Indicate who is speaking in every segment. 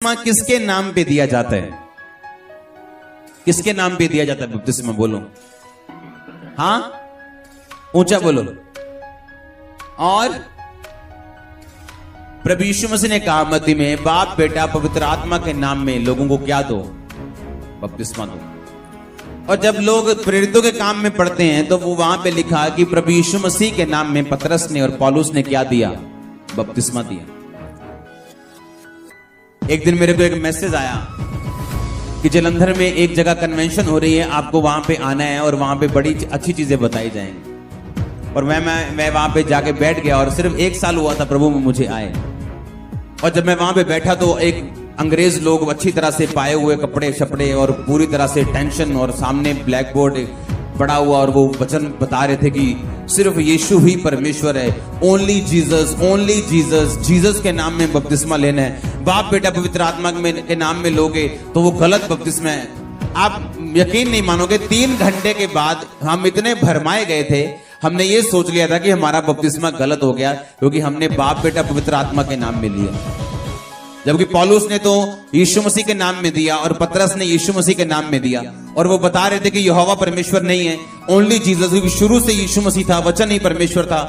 Speaker 1: किसके नाम पे दिया जाता है? किसके नाम पे दिया जाता है बपतिस्मा? बोलो। हाँ, ऊंचा बोलो। और प्रभु यीशु मसीह ने कहा मत्ती में, बाप बेटा पवित्र आत्मा के नाम में लोगों को क्या दो? बपतिस्मा दो। और जब लोग प्रेरितों के काम में पढ़ते हैं तो वो वहां पे लिखा कि प्रभु यीशु मसीह के नाम में पतरस ने और पौलुस ने क्या दिया? बपतिस्मा दिया। एक दिन मेरे को एक मैसेज आया कि जलंधर में एक जगह कन्वेंशन हो रही है, आपको वहां पे आना है और वहां पे बड़ी अच्छी चीजें बताई जाएंगी। और मैं वहां पे जाके बैठ गया और सिर्फ 1 साल हुआ था प्रभु में मुझे आए। और जब मैं वहां पे बैठा तो एक अंग्रेज लोग अच्छी तरह से पाए हुए कपड़े शपड़े और पूरी तरह से टेंशन, और सामने ब्लैक बोर्ड पड़ा हुआ और वो वचन बता रहे थे कि सिर्फ यीशु ही परमेश्वर है, only Jesus, only Jesus, Jesus के नाम में बपतिस्मा लेना है, बाप बेटा पवित्र आत्मा के नाम में लोगे तो वो गलत बपतिस्मा है। आप यकीन नहीं मानोगे, 3 घंटे के बाद हम इतने भरमाए गए थे, हमने ये सोच लिया था कि हमारा बपतिस्मा गलत हो गया क्योंकि हमने बाप बेटा पवित्र आत्मा के नाम में लिया। जबकि पौलुस ने तो यीशु मसीह के नाम में दिया और पतरस ने यीशु मसीह के नाम में दिया। और वो बता रहे थे कि यहोवा परमेश्वर नहीं है, ओनली जीसस, क्योंकि शुरू से यीशु मसीह था, वचन ही परमेश्वर था।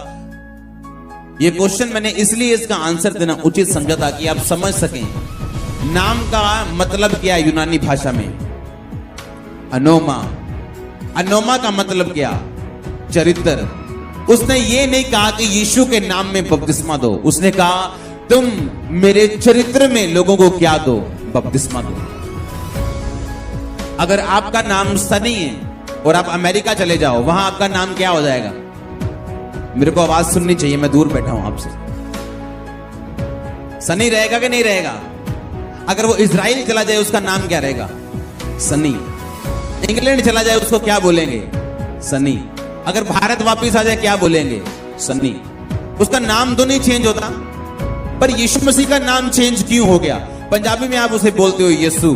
Speaker 1: ये क्वेश्चन मैंने इसलिए इसका आंसर देना उचित समझा था कि आप समझ सकें नाम का मतलब क्या है यूनानी भाषा में। अनोमा, अनोमा का मतलब क्या? चरित्र। उसने ये नहीं कहा कि यीशु के नाम में बपतिस्मा दो, उसने कहा तुम मेरे चरित्र में लोगों को क्या दो? बपतिस्मा दो। अगर आपका नाम सनी है और आप अमेरिका चले जाओ, वहां आपका नाम क्या हो जाएगा? मेरे को आवाज सुननी चाहिए, मैं दूर बैठा हूं आपसे। सनी रहेगा कि नहीं रहेगा? अगर वो इजराइल चला जाए उसका नाम क्या रहेगा? सनी। इंग्लैंड चला जाए उसको क्या बोलेंगे? सनी। अगर भारत वापिस आ जाए क्या बोलेंगे? सनी। उसका नाम तो नहीं चेंज होता, पर यीशु मसीह का नाम चेंज क्यों हो गया? पंजाबी में आप उसे बोलते हो यीशु,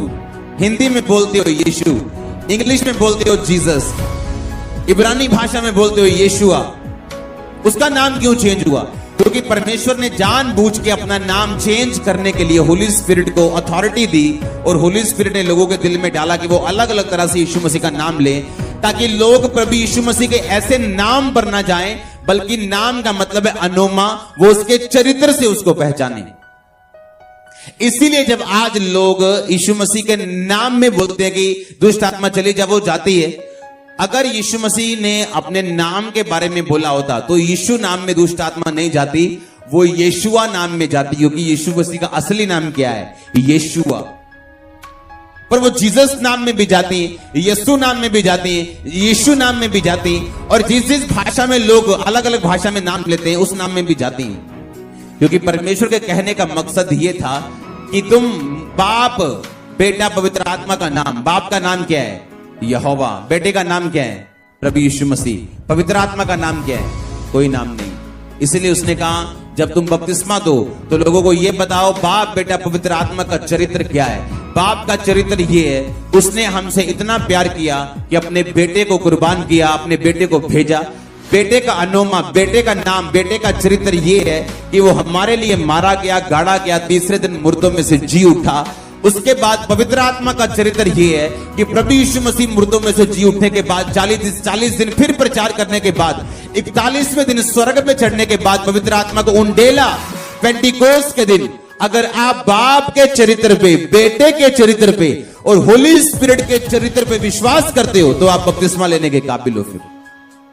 Speaker 1: हिंदी में बोलते हो यीशु, इंग्लिश में बोलते हो जीसस, इब्रानी भाषा में बोलते हो यीशुआ। उसका नाम क्यों चेंज हुआ? क्योंकि परमेश्वर ने जानबूझ के अपना नाम चेंज करने के लिए होली स्पिरिट को अथॉरिटी दी, और होली स्पिरिट ने लोगों के दिल में डाला कि वो अलग अलग तरह से यीशु मसीह का नाम ले, ताकि लोग प्रभु यीशु मसीह के ऐसे नाम पर ना जाएं, बल्कि नाम का मतलब है अनोमा, वो उसके चरित्र से उसको पहचाने। इसीलिए जब आज लोग यीशु मसीह के नाम में बोलते हैं कि दुष्ट आत्मा चली जा, वो जाती है। अगर यीशु मसीह ने अपने नाम के बारे में बोला होता तो यीशु नाम में दुष्ट आत्मा नहीं जाती, वो यीशुआ नाम में जाती, क्योंकि यीशु मसीह का असली नाम क्या है? यीशुआ। पर वो जीसस नाम में भी जाती है, यीशु नाम में भी जाती है, यीशु नाम में भी जाती है, और जिस भाषा में लोग अलग अलग भाषा में नाम लेते हैं उस नाम में भी जाती है। क्योंकि परमेश्वर के कहने का मकसद ये था कि तुम बाप बेटा पवित्र आत्मा का नाम, बाप का नाम क्या है? यहोवा। बेटे का नाम क्या है? प्रभु यीशु मसीह। पवित्र आत्मा का नाम क्या है? कोई नाम नहीं। इसलिए उसने कहा जब तुम बपतिस्मा दो तो लोगों को यह बताओ बाप बेटा पवित्र आत्मा का चरित्र क्या है। बाप का चरित्र ये है, उसने हमसे इतना प्यार किया कि अपने बेटे को कुर्बान किया, अपने बेटे को भेजा। बेटे का अनोमा, बेटे का नाम, बेटे का चरित्र ये है कि वो हमारे लिए मारा गया, गाड़ा गया, तीसरे दिन मुर्दों में से जी उठा। उसके बाद पवित्र आत्मा का चरित्र ये है कि प्रभु यीशु मसीह मुर्दों में से जी उठने के बाद 40 दिन फिर प्रचार करने के बाद 41वें दिन स्वर्ग में चढ़ने के बाद पवित्र आत्मा को उंडेला, पेंटिकोस्ट के दिन। अगर आप बाप के चरित्र पे, बेटे के चरित्र पे और होली स्पिरिट के चरित्र पे विश्वास करते हो तो आप बपतिस्मा लेने के काबिल हो। फिर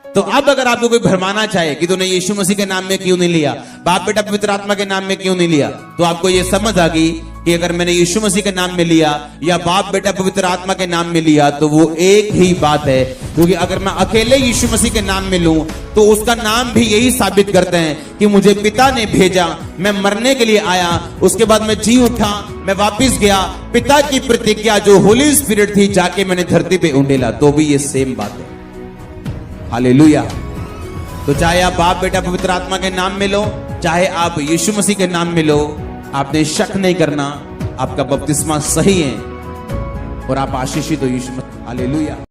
Speaker 1: तो अब अगर आपको कोई भरमाना चाहे कि तूने यीशु मसीह के नाम में क्यों नहीं लिया, बाप बेटा पवित्र आत्मा के नाम में क्यों नहीं लिया, तो आपको ये समझ आ गई कि अगर मैंने यीशु मसीह के नाम में लिया या बाप बेटा पवित्र आत्मा के नाम में लिया तो वो एक ही बात है। क्योंकि अगर मैं अकेले यीशु मसीह के नाम में लूं तो उसका नाम भी यही साबित करते हैं कि मुझे पिता ने भेजा, मैं मरने के लिए आया, उसके बाद मैं जी उठा, मैं वापिस गया, पिता की प्रतिज्ञा जो होली स्पिरिट थी जाके मैंने धरती पे उंडेला, तो भी ये सेम बात है। हालेलुया। तो चाहे आप बाप बेटा पवित्र आत्मा के नाम में लो, चाहे आप यीशु मसीह के नाम में लो, आपने शक नहीं करना, आपका बपतिस्मा सही है और आप आशीषित हो यीशु मसीह। हालेलुया।